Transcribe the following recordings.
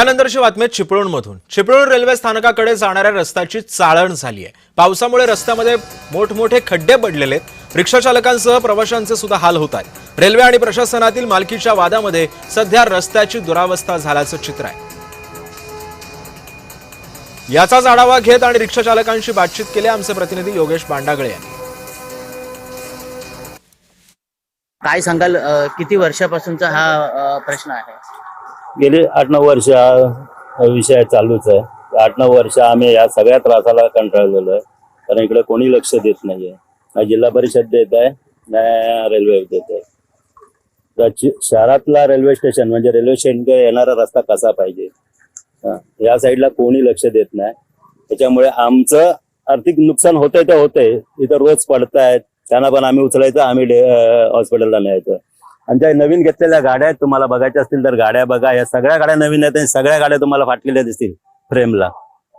त्यानंतरची बातमी चिपळूणमधून। चिपळूण रेल्वे स्थानकाकडे जाणाऱ्या रस्त्याची चाळण झाली आहे। पावसामुळे रस्त्यामध्ये मोठमोठे खड्डे पडलेले आहेत। रिक्षा चालकांसह प्रवाशांचे सुद्धा हाल होत आहेत। रेल्वे आणि प्रशासनातील मालकीच्या वादामध्ये सध्या रस्त्याची दुरावस्था झाल्याचं चित्र आहे। याचाच आढावा घेत आणि रिक्षा चालकांशी बातचीत केली आमचे प्रतिनिधी योगेश बांडागळे यांनी। काय सांगाल, किती वर्षापासूनचा हा प्रश्न आहे? गेली 8-9 वर्ष हा विषय चालूच आहे। 8-9 वर्ष आम्ही या सगळ्या त्रासाला कंटाळलेलो आहे, कारण इकडे कोणी लक्ष देत नाहीये। ना जिल्हा परिषद देत आहे, ना रेल्वे देत आहे। शहरातला रेल्वे स्टेशन म्हणजे रेल्वे स्टेशन येणारा रस्ता कसा पाहिजे या साईडला कोणी लक्ष देत नाही। त्याच्यामुळे आमचं आर्थिक नुकसान होतंय ते होतंय। इथं रोज पडतायत, त्यांना पण आम्ही उचलायचं, आम्ही हॉस्पिटलला न्यायचं। आणि ज्या नवीन घेतलेल्या गाड्या आहेत, तुम्हाला बघायच्या असतील तर गाड्या बघा, या सगळ्या गाड्या नवीन आहेत। सगळ्या गाड्या तुम्हाला फाटलेल्या दिसतील फ्रेमला।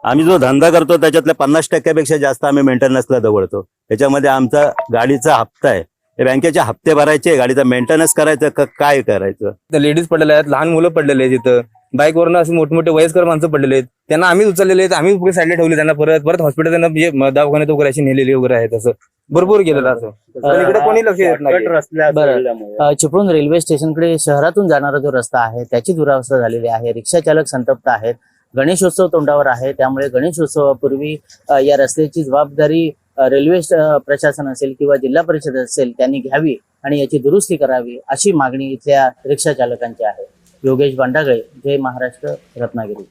आम्ही जो धंदा करतो त्याच्यातल्या 50% जास्त आम्ही मेंटेनन्सला दवडतो। त्याच्यामध्ये आमचा गाडीचा हप्ता आहे, ते बँकेचे हप्ते भरायचे, गाडीचा मेंटेनन्स करायचं काय करायचं। लेडीज पडलेल्या आहेत, लहान मुलं पडलेले आहेत, तिथं बाईकवरनं असे मोठमोठे वयस्कर माणसं पडलेले आहेत। त्यांना आम्हीच उचललेले आहेत, आम्ही पुढे साईडला ठेवले, त्यांना परत हॉस्पिटल त्यांना दवाखान्यात वगैरे अशी नेलेली वगैरे आहेत। असं भरपूर केलेलं असं, पण इकडे कोणी लक्ष देत नाही। बरं, चिपळूण रेल्वे स्टेशनकडे शहरातून जाणारा जो रस्ता आहे त्याची दुरावस्था झालेली आहे। रिक्षा चालक संतप्त आहेत। गणेशोत्सव तोंडावर आहे, त्यामुळे गणेशोत्सवापूर्वी या रस्त्याची जबाबदारी रेल्वे प्रशासन असेल किंवा जिल्हा परिषद असेल त्यांनी घ्यावी आणि याची दुरुस्ती करावी, अशी मागणी इथल्या रिक्षा चालकांची आहे। योगेश बांडागळे, जय महाराष्ट्र, रत्नागिरी।